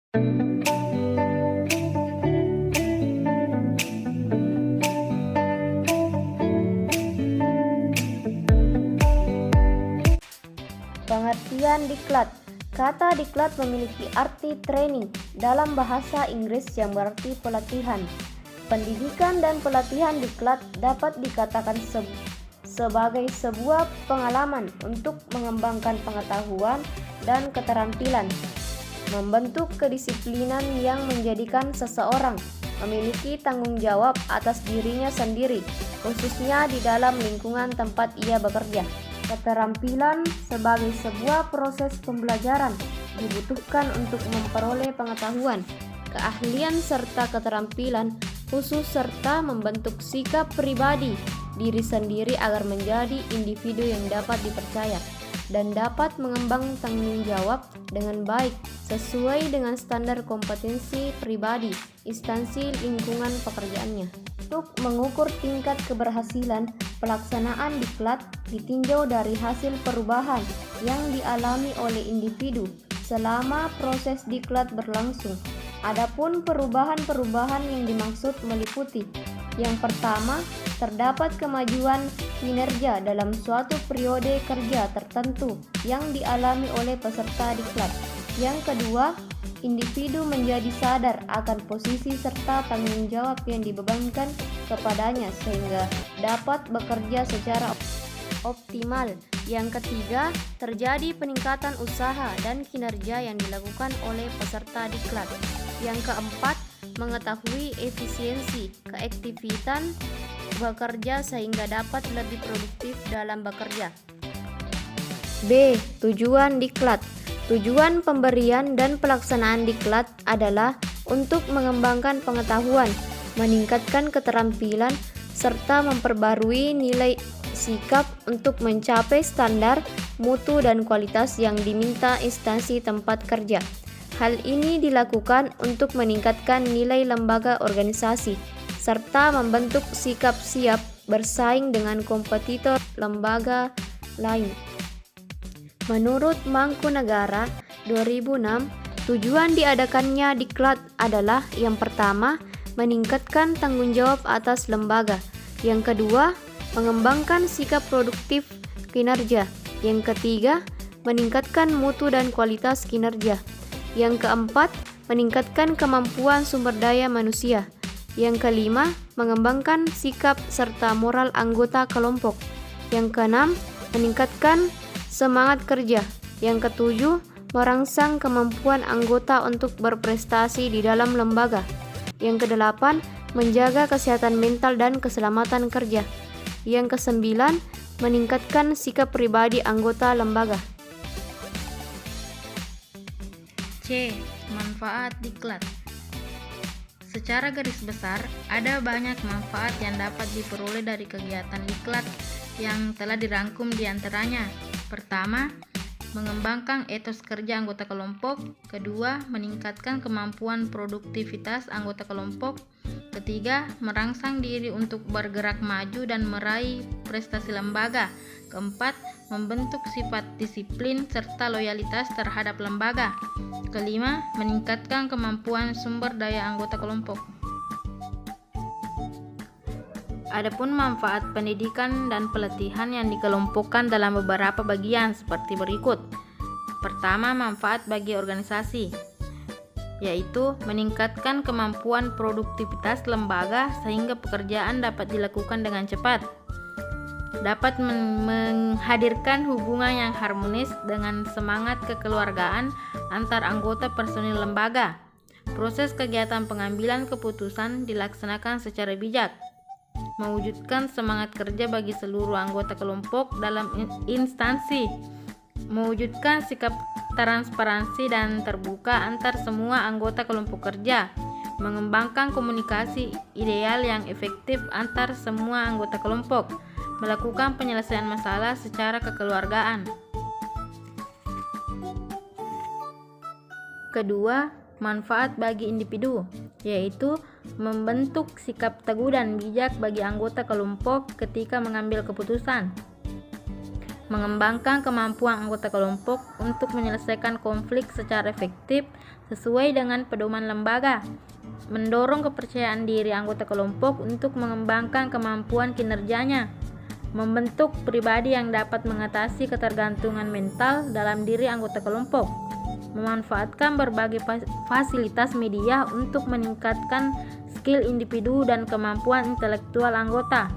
Pengertian diklat. Kata diklat memiliki arti training dalam bahasa Inggris yang berarti pelatihan. Pendidikan dan pelatihan diklat dapat dikatakan sebagai sebuah pengalaman untuk mengembangkan pengetahuan dan keterampilan, membentuk kedisiplinan yang menjadikan seseorang memiliki tanggung jawab atas dirinya sendiri, khususnya di dalam lingkungan tempat ia bekerja. Keterampilan sebagai sebuah proses pembelajaran dibutuhkan untuk memperoleh pengetahuan, keahlian serta keterampilan khusus serta membentuk sikap pribadi diri sendiri agar menjadi individu yang dapat dipercaya dan dapat mengembang tanggung jawab dengan baik sesuai dengan standar kompetensi pribadi instansi lingkungan pekerjaannya. Untuk mengukur tingkat keberhasilan pelaksanaan diklat ditinjau dari hasil perubahan yang dialami oleh individu selama proses diklat berlangsung. Adapun perubahan-perubahan yang dimaksud meliputi: yang pertama, terdapat kemajuan kinerja dalam suatu periode kerja tertentu yang dialami oleh peserta diklat. Yang kedua, individu menjadi sadar akan posisi serta tanggung jawab yang dibebankan kepadanya sehingga dapat bekerja secara optimal. Yang ketiga, terjadi peningkatan usaha dan kinerja yang dilakukan oleh peserta diklat. Yang keempat, mengetahui efisiensi keaktifan bekerja sehingga dapat lebih produktif dalam bekerja. B. Tujuan diklat. Tujuan pemberian dan pelaksanaan diklat adalah untuk mengembangkan pengetahuan, meningkatkan keterampilan, serta memperbarui nilai sikap untuk mencapai standar mutu dan kualitas yang diminta instansi tempat kerja. Hal ini dilakukan untuk meningkatkan nilai lembaga organisasi, serta membentuk sikap siap bersaing dengan kompetitor lembaga lain. Menurut Mangkunagara 2006, tujuan diadakannya diklat adalah yang pertama, meningkatkan tanggung jawab atas lembaga. Yang kedua, mengembangkan sikap produktif kinerja. Yang ketiga, meningkatkan mutu dan kualitas kinerja. Yang keempat, meningkatkan kemampuan sumber daya manusia. Yang kelima, mengembangkan sikap serta moral anggota kelompok. Yang keenam, meningkatkan semangat kerja. Yang ketujuh, merangsang kemampuan anggota untuk berprestasi di dalam lembaga. Yang kedelapan, menjaga kesehatan mental dan keselamatan kerja. Yang kesembilan, meningkatkan sikap pribadi anggota lembaga. C. Manfaat diklat. Secara garis besar, ada banyak manfaat yang dapat diperoleh dari kegiatan diklat yang telah dirangkum di antaranya. Pertama, mengembangkan etos kerja anggota kelompok. Kedua, meningkatkan kemampuan produktivitas anggota kelompok. Ketiga, merangsang diri untuk bergerak maju dan meraih prestasi lembaga. Keempat, membentuk sifat disiplin serta loyalitas terhadap lembaga. Kelima, meningkatkan kemampuan sumber daya anggota kelompok. Adapun manfaat pendidikan dan pelatihan yang dikelompokkan dalam beberapa bagian seperti berikut. Pertama, manfaat bagi organisasi, yaitu meningkatkan kemampuan produktivitas lembaga sehingga pekerjaan dapat dilakukan dengan cepat. Dapat menghadirkan hubungan yang harmonis dengan semangat kekeluargaan antar anggota personil lembaga. Proses kegiatan pengambilan keputusan dilaksanakan secara bijak, mewujudkan semangat kerja bagi seluruh anggota kelompok dalam instansi, mewujudkan sikap transparansi dan terbuka antar semua anggota kelompok kerja, mengembangkan komunikasi ideal yang efektif antar semua anggota kelompok, melakukan penyelesaian masalah secara kekeluargaan. Kedua, manfaat bagi individu, yaitu membentuk sikap teguh dan bijak bagi anggota kelompok ketika mengambil keputusan. mengembangkan kemampuan anggota kelompok untuk menyelesaikan konflik secara efektif sesuai dengan pedoman lembaga, mendorong kepercayaan diri anggota kelompok untuk mengembangkan kemampuan kinerjanya, membentuk pribadi yang dapat mengatasi ketergantungan mental dalam diri anggota kelompok, memanfaatkan berbagai fasilitas media untuk meningkatkan skill individu dan kemampuan intelektual anggota,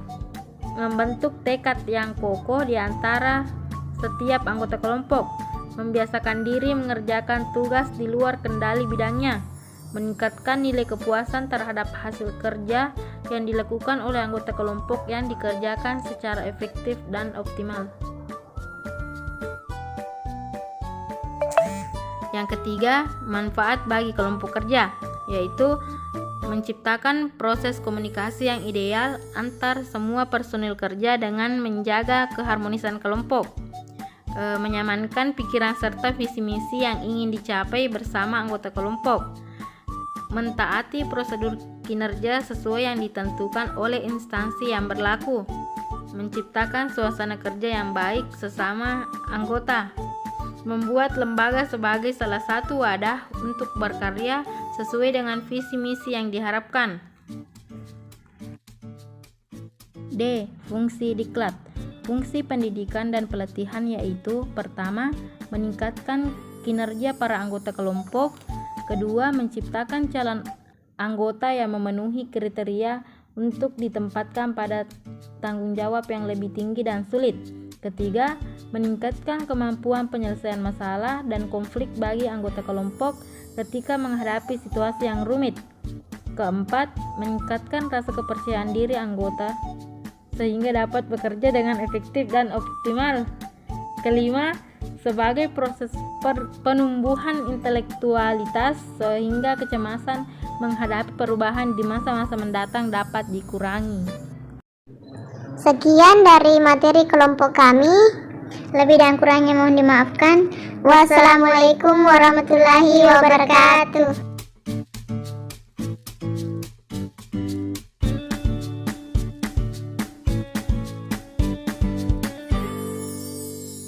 membentuk tekad yang kokoh di antara setiap anggota kelompok, membiasakan diri mengerjakan tugas di luar kendali bidangnya, meningkatkan nilai kepuasan terhadap hasil kerja yang dilakukan oleh anggota kelompok yang dikerjakan secara efektif dan optimal. Yang ketiga, manfaat bagi kelompok kerja, yaitu menciptakan proses komunikasi yang ideal antar semua personil kerja dengan menjaga keharmonisan kelompok, menyamankan pikiran serta visi misi yang ingin dicapai bersama anggota kelompok, mentaati prosedur kinerja sesuai yang ditentukan oleh instansi yang berlaku, menciptakan suasana kerja yang baik sesama anggota, membuat lembaga sebagai salah satu wadah untuk berkarya sesuai dengan visi misi yang diharapkan. D. Fungsi diklat. Fungsi pendidikan dan pelatihan yaitu: pertama, meningkatkan kinerja para anggota kelompok; kedua, menciptakan calon anggota yang memenuhi kriteria untuk ditempatkan pada tanggung jawab yang lebih tinggi dan sulit; ketiga, meningkatkan kemampuan penyelesaian masalah dan konflik bagi anggota kelompok ketika menghadapi situasi yang rumit; keempat, meningkatkan rasa kepercayaan diri anggota sehingga dapat bekerja dengan efektif dan optimal; kelima, sebagai proses penumbuhan intelektualitas sehingga kecemasan menghadapi perubahan di masa-masa mendatang dapat dikurangi. Sekian dari materi kelompok kami. Lebih dan kurangnya mohon dimaafkan. Wassalamualaikum warahmatullahi wabarakatuh.